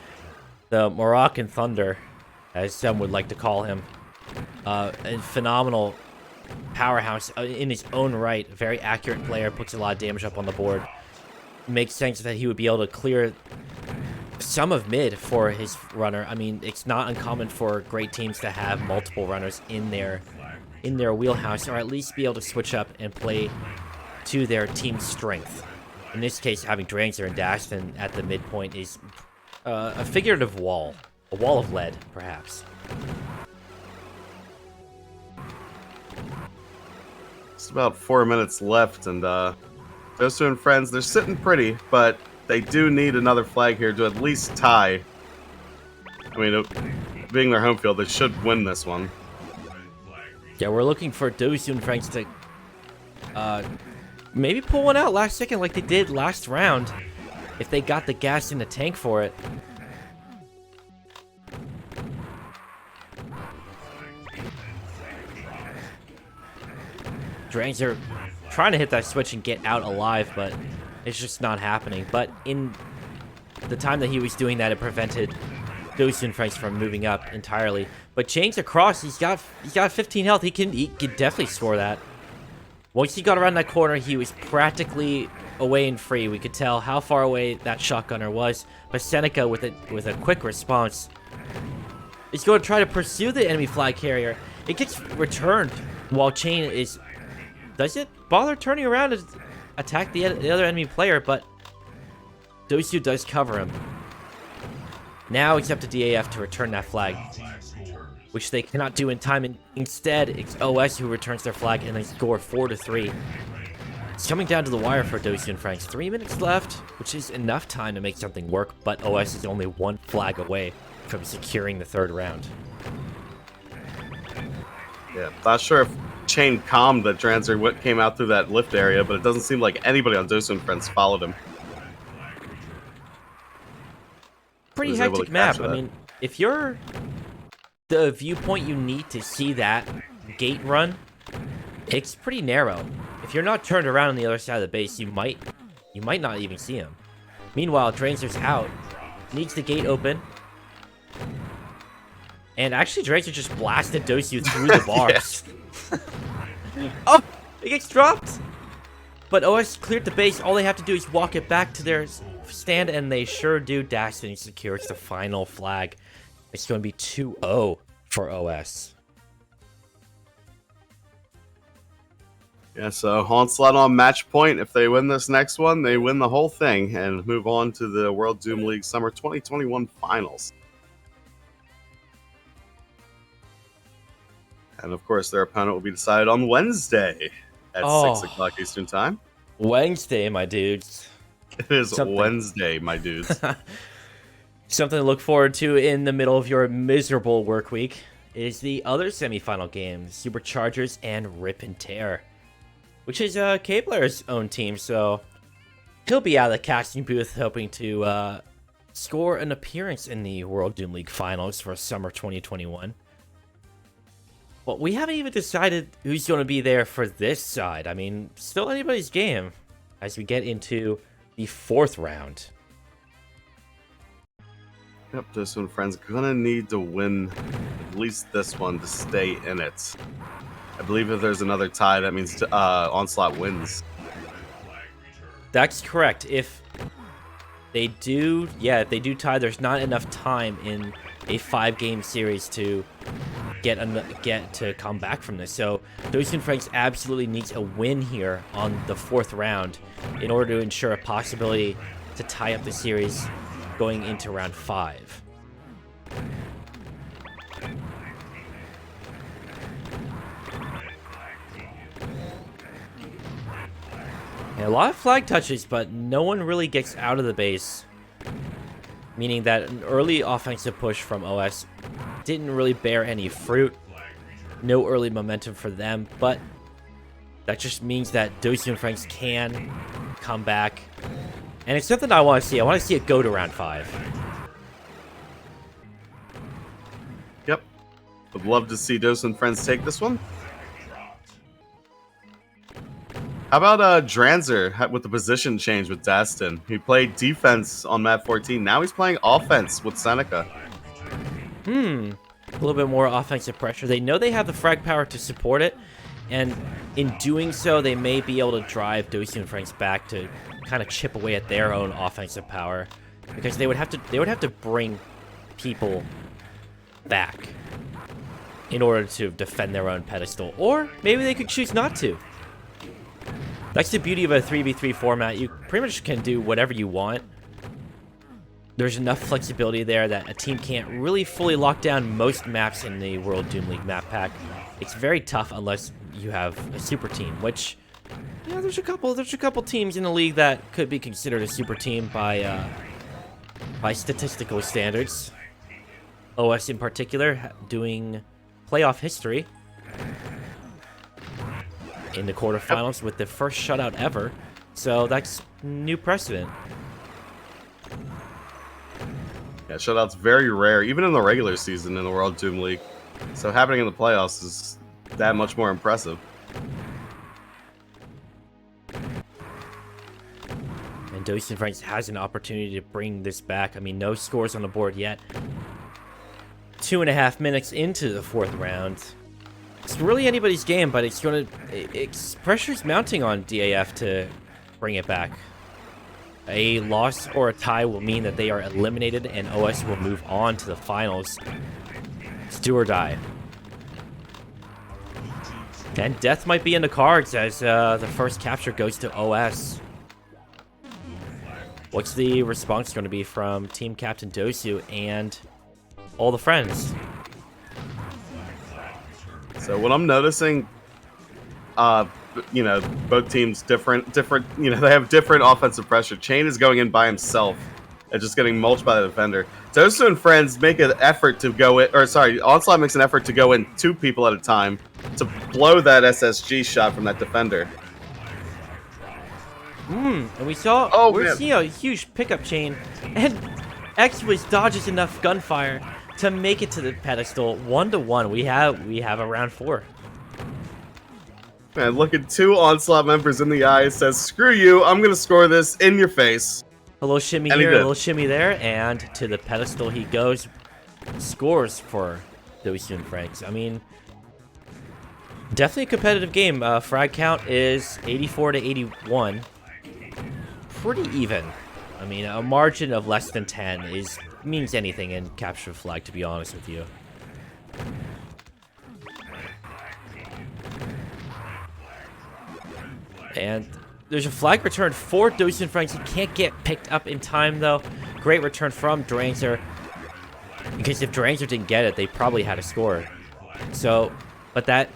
The Moroccan Thunder, as some would like to call him. A phenomenal powerhouse in his own right. Very accurate player, puts a lot of damage up on the board. Makes sense that he would be able to clear some of mid for his runner. I mean, it's not uncommon for great teams to have multiple runners in their wheelhouse, or at least be able to switch up and play to their team's strength. In this case, having Drangster and Daston at the midpoint is a figurative wall. A wall of lead, perhaps. Just about 4 minutes left, and Dosu and Friends, they're sitting pretty, but they do need another flag here to at least tie. I mean, being their home field, they should win this one. Yeah, we're looking for Dosu and Friends to maybe pull one out last second like they did last round, if they got the gas in the tank for it. Drangs are trying to hit that switch and get out alive, but it's just not happening. But in the time that he was doing that, it prevented Dosu and Friends from moving up entirely. But Chain's across. He's got 15 health. He can definitely score that. Once he got around that corner, he was practically away and free. We could tell how far away that shotgunner was. But Seneca, with a quick response, is going to try to pursue the enemy flag carrier. It gets returned while Chain is... Does it bother turning around to attack the other enemy player? But Dosu does cover him. Now it's up to DAF to return that flag, which they cannot do in time. And instead, it's OS who returns their flag, and they score 4-3. It's coming down to the wire for Dosu and Franks. 3 minutes left, which is enough time to make something work, but OS is only 1 flag away from securing the 3rd round. Yeah, not sure if Chain calmed that Dranzer what came out through that lift area, but it doesn't seem like anybody on Dosu and Friends followed him. Pretty hectic map. I mean, if you're the viewpoint you need to see that gate run, it's pretty narrow. If you're not turned around on the other side of the base, you might not even see him. Meanwhile, Dranzer's out, needs the gate open, and actually Dranzer just blasted Dosu through the bars. Oh, it gets dropped. But OS cleared the base. All they have to do is walk it back to their stand, and they sure do. Destiny secures the final flag. It's going to be 2-0 for OS. Yeah, so Onslaught on match point. If they win this next one, they win the whole thing and move on to the World Doom League Summer 2021 Finals. And of course, their opponent will be decided on Wednesday at 6 o'clock Eastern Time. Wednesday, my dudes. It is Wednesday, my dudes. Something to look forward to in the middle of your miserable work week is the other semifinal game, Superchargers and Rip and Tear, which is KBlair's own team, so he'll be out of the casting booth hoping to score an appearance in the World Doom League Finals for summer 2021. But we haven't even decided who's going to be there for this side. I mean, still anybody's game as we get into the fourth round. Yep, Dosu and friends gonna need to win at least this one to stay in it. I believe if there's another tie, that means Onslaught wins. That's correct. If they do, if they do tie, there's not enough time in a 5-game series to get to come back from this. So Dosu and Franks absolutely needs a win here on the fourth round in order to ensure a possibility to tie up the series going into round 5. A lot of flag touches, but no one really gets out of the base, meaning that an early offensive push from OS didn't really bear any fruit. No early momentum for them, but that just means that Dosu and Franks can come back. And it's something I want to see. I want to see it go to round 5. Yep. Would love to see Dosu and friends take this one. How about Dranzer with the position change with Dastin? He played defense on map 14. Now he's playing offense with Seneca. A little bit more offensive pressure. They know they have the frag power to support it, and in doing so, they may be able to drive Dosu and Franks back to kind of chip away at their own offensive power, because they would have to bring people back in order to defend their own pedestal, or maybe they could choose not to. That's the beauty of a 3v3 format. You pretty much can do whatever you want. There's enough flexibility there that a team can't really fully lock down most maps in the World Doom League map pack. It's very tough unless you have a super team, which, yeah, there's a couple teams in the league that could be considered a super team by statistical standards. OS in particular doing playoff history in the quarterfinals with the first shutout ever, so that's new precedent. Yeah, shutout's very rare, even in the regular season in the World Doom League. So happening in the playoffs is that much more impressive. And Dosu and Franks has an opportunity to bring this back. I mean, no scores on the board yet. 2.5 minutes into the fourth round. It's really anybody's game, but pressure's mounting on DAF to bring it back. A loss or a tie will mean that they are eliminated, and OS will move on to the finals. It's do or die. And death might be in the cards as the first capture goes to OS. What's the response going to be from Team Captain Dosu and all the friends? So what I'm noticing, both teams different, they have different offensive pressure. Chain is going in by himself and just getting mulched by the defender. Dosu and friends make an effort to go in, Onslaught makes an effort to go in 2 people at a time to blow that SSG shot from that defender. And we're seeing a huge pickup chain, and X dodges enough gunfire to make it to the pedestal. 1-1. We have a round 4. Man, look at 2 Onslaught members in the eye. Says, "Screw you! I'm gonna score this in your face." A little shimmy here, a little shimmy there, and to the pedestal he goes. Scores for Dosu and Franks. I mean, definitely a competitive game. Frag count is 84 to 81. Pretty even. I mean, a margin of less than 10 means anything in capture the flag, to be honest with you. And there's a flag return for Dosu and Franks. He can't get picked up in time, though. Great return from Drancer. Because if Drancer didn't get it, they probably had a score. So, but that...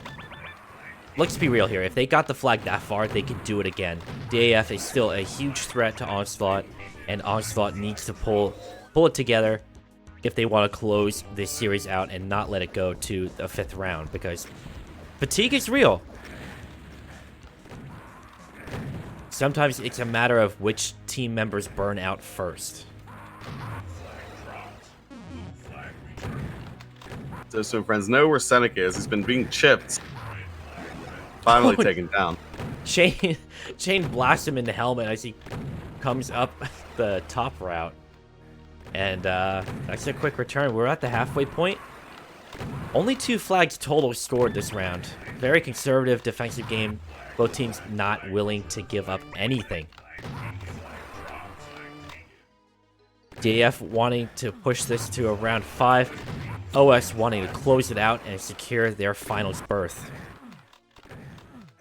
Let's be real here. If they got the flag that far, they could do it again. DAF is still a huge threat to Onslaught, and Onslaught needs to pull it together if they want to close this series out and not let it go to the 5th round, because fatigue is real. Sometimes it's a matter of which team members burn out first. Dosu and friends know where Seneca is. He's been being chipped. Finally taken down. Shane blasts him in the helmet as he comes up the top route. And that's a quick return. We're at the halfway point. Only 2 flags total scored this round. Very conservative defensive game. Both teams not willing to give up anything. DAF wanting to push this to a round 5. OS wanting to close it out and secure their finals berth.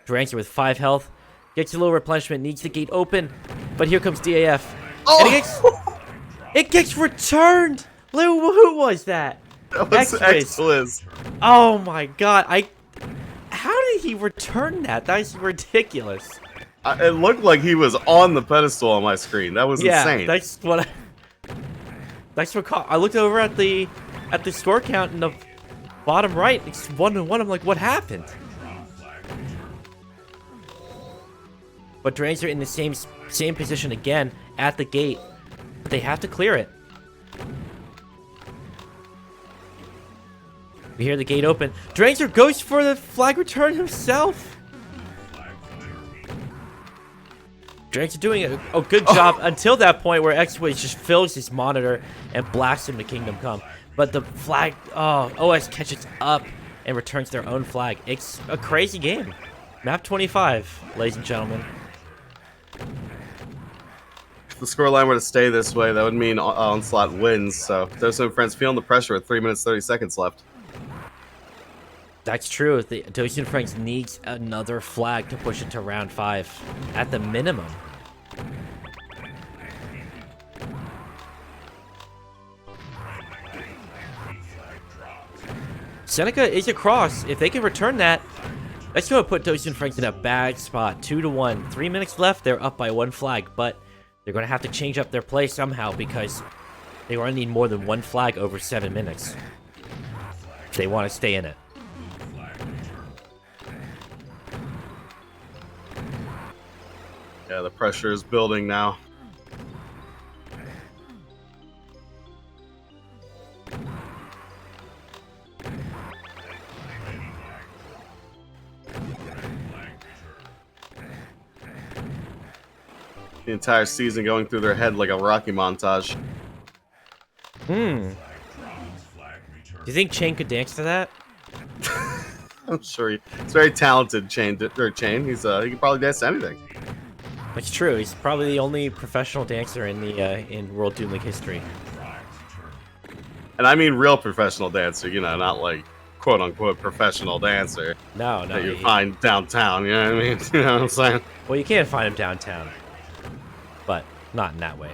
Drancer with 5 health. Gets a little replenishment. Needs the gate open. But here comes DAF. Oh! And it gets returned! Who was that? That was X-Blizz. Oh my god. How did he return that? That's ridiculous. It looked like he was on the pedestal on my screen. That was insane. That's what I looked over at the score count in the bottom right. It's 1-1. I'm like, what happened? But Drancer in the same position again at the gate. But they have to clear it. We hear the gate open. Drancer goes for the flag return himself. Drancer doing a good job until that point where X-Wiz just fills his monitor and blasts him to Kingdom Come. But the flag, OS catches up and returns their own flag. It's a crazy game. Map 25, ladies and gentlemen. If the scoreline were to stay this way, that would mean Onslaught wins. So Dosu and friends feeling the pressure with 3 minutes 30 seconds left. That's true. The Dosu and Franks needs another flag to push it to round 5 at the minimum. Seneca is across. If they can return that, that's going to put Dosu and Franks in a bad spot. 2-1. 3 minutes left. They're up by 1 flag, but they're going to have to change up their play somehow because they are going to need more than 1 flag over 7 minutes if they want to stay in it. Yeah, the pressure is building now. The entire season going through their head like a Rocky montage. Do you think Chain could dance to that? I'm sure he's very talented. Chain. He's he can probably dance to anything. That's true. He's probably the only professional dancer in the in World Doom League history. And I mean real professional dancer. You know, not like quote unquote professional dancer. No. That you find downtown. You know what I mean? You know what I'm saying? Well, you can't find him downtown, but not in that way.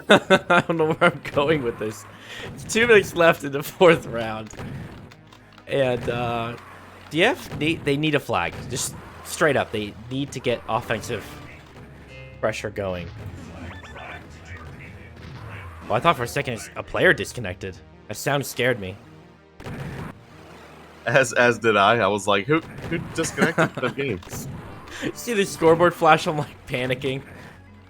I don't know where I'm going with this. It's 2 minutes left in the 4th round, and DF they need a flag. Just straight up, they need to get offensive pressure going. Well, I thought for a second a player disconnected. That sound scared me. As did I. I was like, who disconnected the game? See the scoreboard flash? I'm like panicking.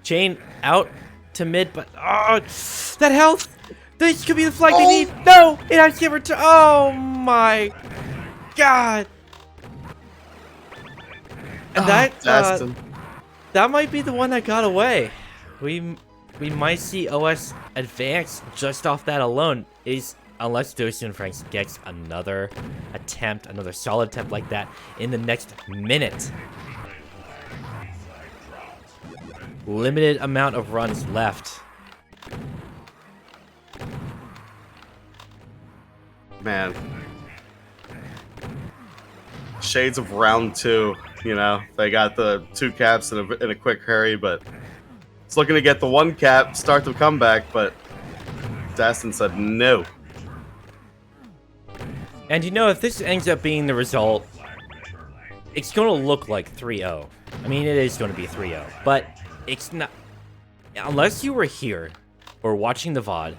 Chain out to mid, but that health! This could be the flag they need. No, it has to get returned. Oh my god! And that might be the one that got away. We might see OS advance just off that alone. Unless Dosu and Franks gets another attempt, another solid attempt like that in the next minute. limited amount of runs left. Man. Shades of round 2, you know. They got the 2 caps in a quick hurry, but it's looking to get the 1 cap, start the comeback, but Dastin said no. And you know, if this ends up being the result, it's going to look like 3-0. I mean, it is going to be 3-0, but it's not. Unless you were here or watching the VOD,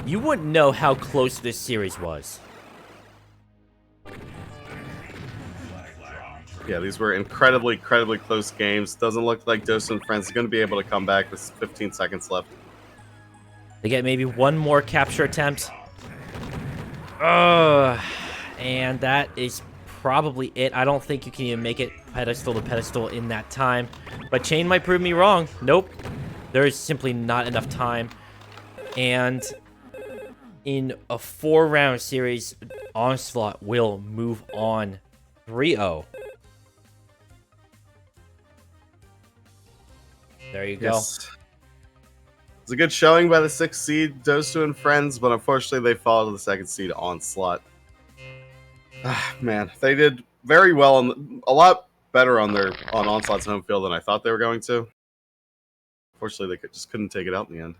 you wouldn't know how close this series was. Yeah, these were incredibly close games. Doesn't look like Dosu and Friends is going to be able to come back with 15 seconds left. They get maybe one more capture attempt. And that is probably it. I don't think you can even make it pedestal to pedestal in that time. But Chain might prove me wrong. Nope. There is simply not enough time. And in a 4-round series, Onslaught will move on 3-0. There you go. Yes. It's a good showing by the 6th seed, Dosu and Friends, but unfortunately they fall to the 2nd seed, Onslaught. Man, they did very well, a lot better on Onslaught's home field than I thought they were going to. Unfortunately, they just couldn't take it out in the end.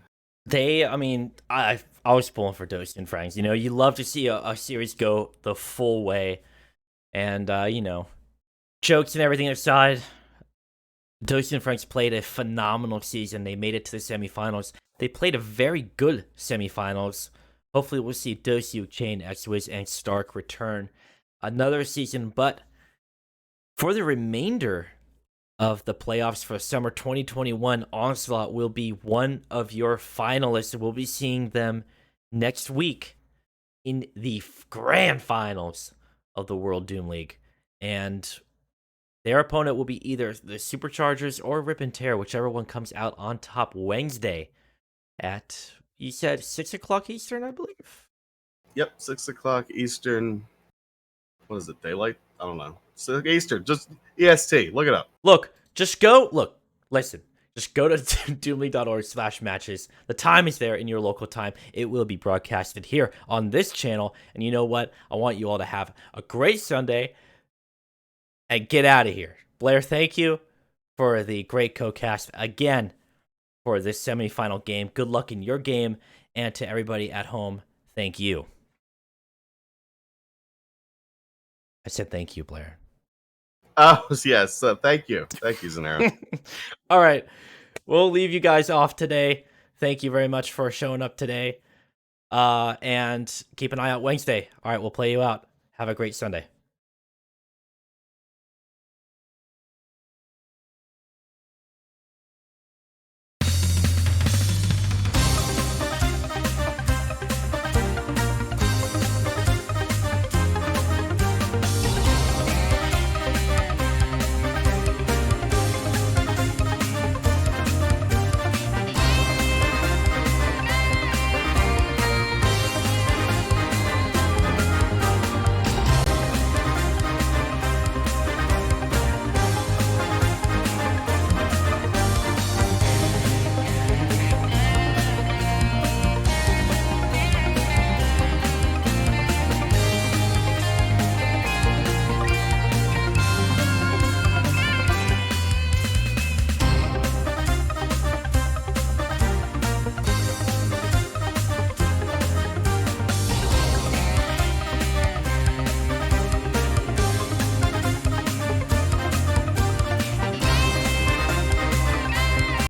I mean, I was pulling for Dosu and Friends. You know, you love to see a series go the full way. And, you know, jokes and everything aside, Dosu and Franks played a phenomenal season. They made it to the semifinals. They played a very good semifinals. Hopefully we'll see Dosu, Chain, X-Wiz, and Stark return another season. But for the remainder of the playoffs for summer 2021, Onslaught will be one of your finalists. We'll be seeing them next week in the grand finals of the World Doom League. And their opponent will be either the Superchargers or Rip and Tear, whichever one comes out on top Wednesday at, you said 6 o'clock Eastern, I believe? Yep, 6 o'clock Eastern. What is it, daylight? I don't know. 6 Eastern, just EST. Look it up. Just go to doomleague.org/matches. The time is there in your local time. It will be broadcasted here on this channel. And you know what? I want you all to have a great Sunday and get out of here. Blair, thank you for the great co-cast again for this semifinal game. Good luck in your game. And to everybody at home, thank you. I said thank you, Blair. Oh, yes. Thank you. Thank you, Xenaero. All right. We'll leave you guys off today. Thank you very much for showing up today. And keep an eye out Wednesday. All right, we'll play you out. Have a great Sunday.